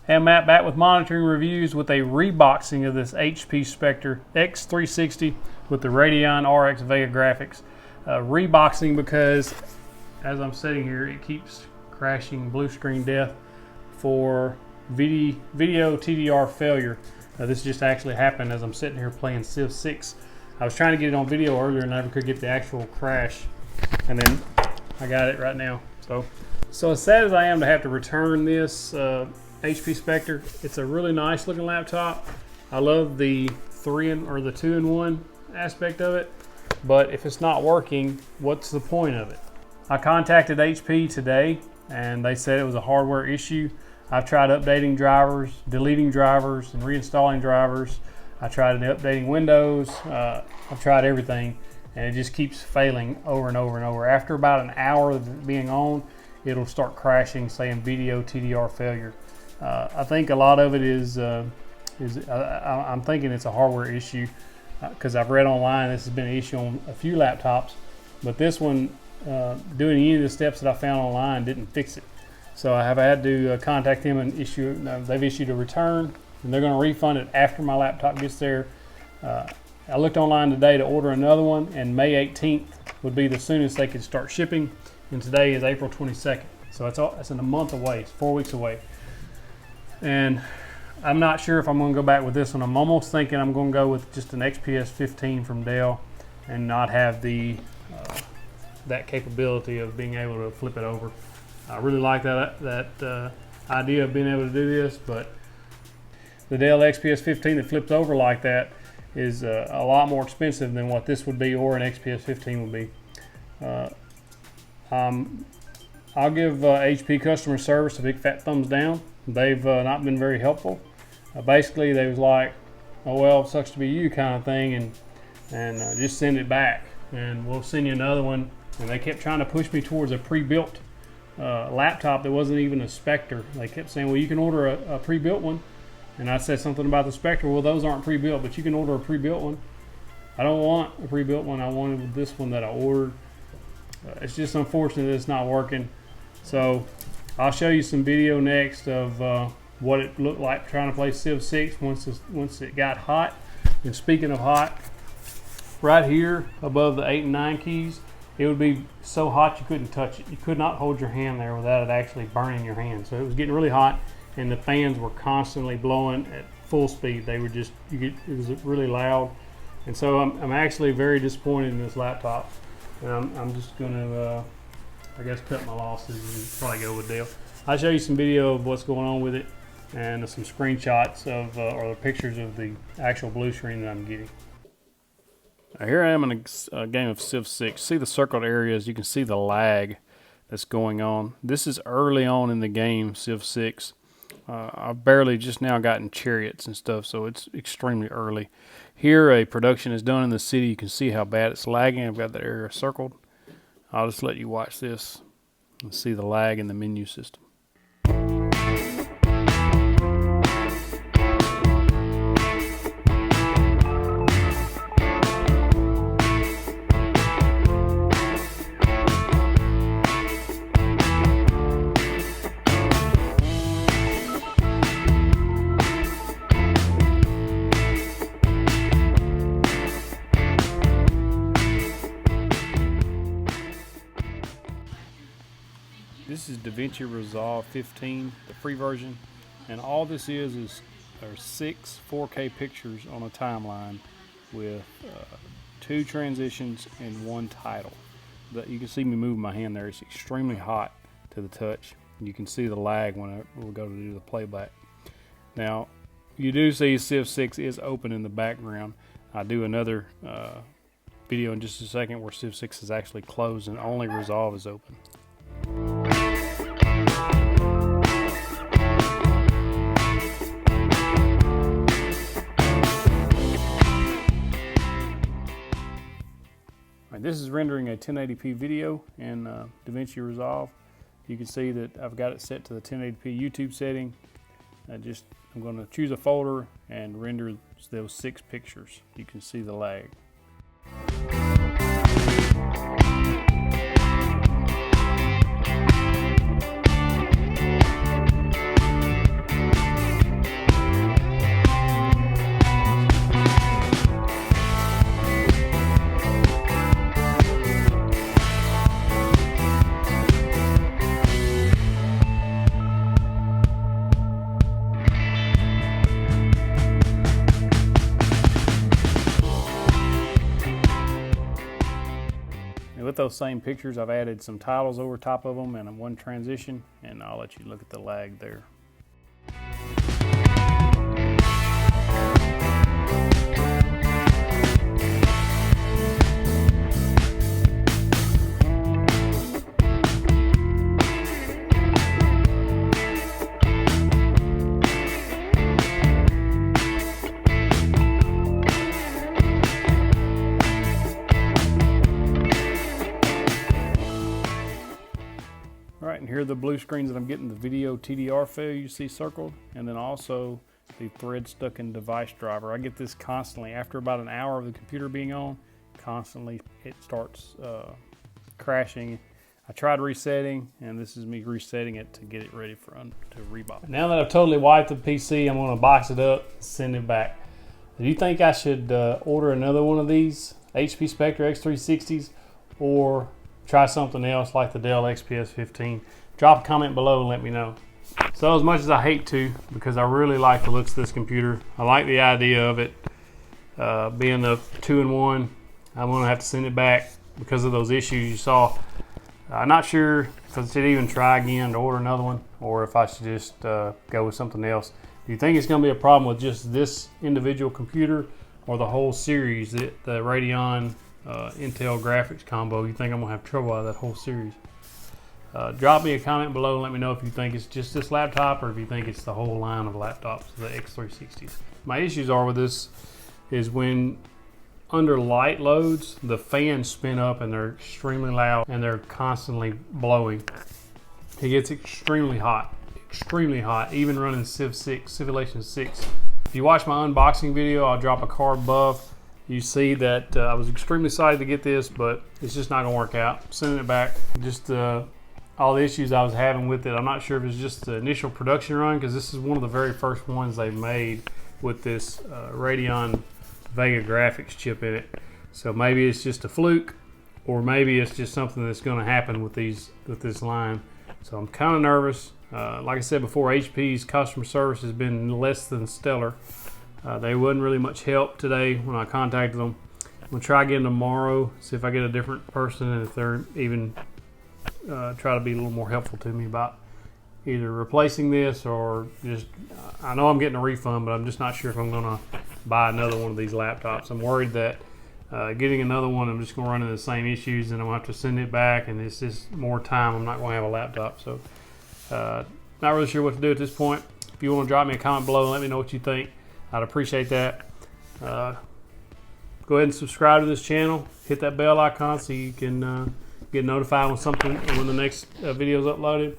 Hey, Matt back with monitoring reviews with a reboxing of this HP Spectre x360 with the Radeon RX Vega graphics. Reboxing because as I'm sitting here, it keeps crashing blue screen death for video TDR failure. This just actually happened as I'm sitting here playing Civ 6. I was trying to get it on video earlier and I never could get the actual crash, and then I got it right now. So as sad as I am to have to return this HP Spectre, it's a really nice looking laptop. I love the 2-in-1 aspect of it, but if it's not working, what's the point of it? I contacted HP today and they said it was a hardware issue. I've tried updating drivers, deleting drivers, and reinstalling drivers. I tried updating Windows. I've tried everything, and it just keeps failing over and over and over. After about an hour of it being on, it'll start crashing, saying video TDR failure. I think a lot of it is I'm thinking it's a hardware issue because I've read online this has been an issue on a few laptops, but this one, doing any of the steps that I found online didn't fix it. So I have had to contact them and they've issued a return, and they're going to refund it after my laptop gets there. I looked online today to order another one, and May 18th would be the soonest they could start shipping, and today is April 22nd. So it's in a month away, it's 4 weeks away. And I'm not sure if I'm going to go back with this one. I'm almost thinking I'm going to go with just an XPS 15 from Dell and not have that capability of being able to flip it over. I really like that idea of being able to do this, but the Dell XPS 15 that flips over like that is a lot more expensive than what this would be, or an XPS 15 would be. I'll give HP customer service a big fat thumbs down. They've not been very helpful. Basically, they was like, "Oh well, sucks to be you," kind of thing, and just send it back, and we'll send you another one. And they kept trying to push me towards a pre-built laptop that wasn't even a Spectre. They kept saying, "Well, you can order a pre-built one," and I said something about the Spectre. Well, those aren't pre-built, but you can order a pre-built one. I don't want a pre-built one. I wanted this one that I ordered. It's just unfortunate that it's not working. So I'll show you some video next of what it looked like trying to play Civ 6 once it got hot. And speaking of hot, right here above the 8 and 9 keys, it would be so hot you couldn't touch it. You could not hold your hand there without it actually burning your hand. So it was getting really hot, and the fans were constantly blowing at full speed. They were just, it was really loud. And so I'm actually very disappointed in this laptop. And I'm just going to, I guess, cut my losses and probably go with Dell. I'll show you some video of what's going on with it and some screenshots of, or the pictures of the actual blue screen that I'm getting. Here I am in a game of Civ 6. See the circled areas, you can see the lag that's going on. This is early on in the game, Civ 6. I've barely just now gotten chariots and stuff, so it's extremely early. Here a production is done in the city. You can see how bad it's lagging. I've got that area circled. I'll just let you watch this and see the lag in the menu system. This is DaVinci Resolve 15, the free version, and all this is 6 4K pictures on a timeline with 2 transitions and 1 title. But you can see me moving my hand there. It's extremely hot to the touch. You can see the lag when we go to do the playback. Now, you do see Civ 6 is open in the background. I'll do another video in just a second where Civ 6 is actually closed and only Resolve is open. This is rendering a 1080p video in DaVinci Resolve. You can see that I've got it set to the 1080p YouTube setting. I'm going to choose a folder and render those 6 pictures. You can see the lag. with those same pictures, I've added some titles over top of them and one transition, and I'll let you look at the lag there. Alright, and here are the blue screens that I'm getting: the video TDR failure you see circled, and then also the thread stuck in device driver. I get this constantly after about an hour of the computer being on. Constantly it starts crashing. I tried resetting, and this is me resetting it to get it ready to rebox. Now that I've totally wiped the PC, I'm going to box it up and send it back. Do you think I should order another one of these HP Spectre X360s, or try something else like the Dell XPS 15? Drop a comment below and let me know. So as much as I hate to, because I really like the looks of this computer, I like the idea of it being the 2-in-1, I'm going to have to send it back because of those issues you saw. I'm not sure if I should even try again to order another one, or if I should just go with something else. Do you think it's going to be a problem with just this individual computer, or the whole series, the Radeon Intel graphics combo? You think I'm going to have trouble out of that whole series? Drop me a comment below and let me know if you think it's just this laptop, or if you think it's the whole line of laptops, the X360s. My issues are with this is when under light loads, the fans spin up and they're extremely loud and they're constantly blowing. It gets extremely hot, even running Civilization 6. If you watch my unboxing video, I'll drop a card above. You see that I was extremely excited to get this, but it's just not gonna work out. I'm sending it back. Just all the issues I was having with it. I'm not sure if it's just the initial production run, because this is one of the very first ones they made with this Radeon Vega graphics chip in it. So maybe it's just a fluke, or maybe it's just something that's going to happen with this line. So I'm kind of nervous. Like I said before, HP's customer service has been less than stellar. They wasn't really much help today when I contacted them. I'm gonna try again tomorrow, see if I get a different person, and if they're even try to be a little more helpful to me about either replacing this, or just, I know I'm getting a refund, but I'm just not sure if I'm gonna buy another one of these laptops. I'm worried that getting another one, I'm just gonna run into the same issues, and I'm gonna have to send it back, and it's just more time. I'm not gonna have a laptop. So not really sure what to do at this point. If you want to drop me a comment below and let me know what you think, I'd appreciate that. Go ahead and subscribe to this channel. Hit that bell icon so you can get notified when the next video is uploaded.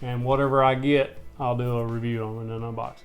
And whatever I get, I'll do a review on and an unboxing.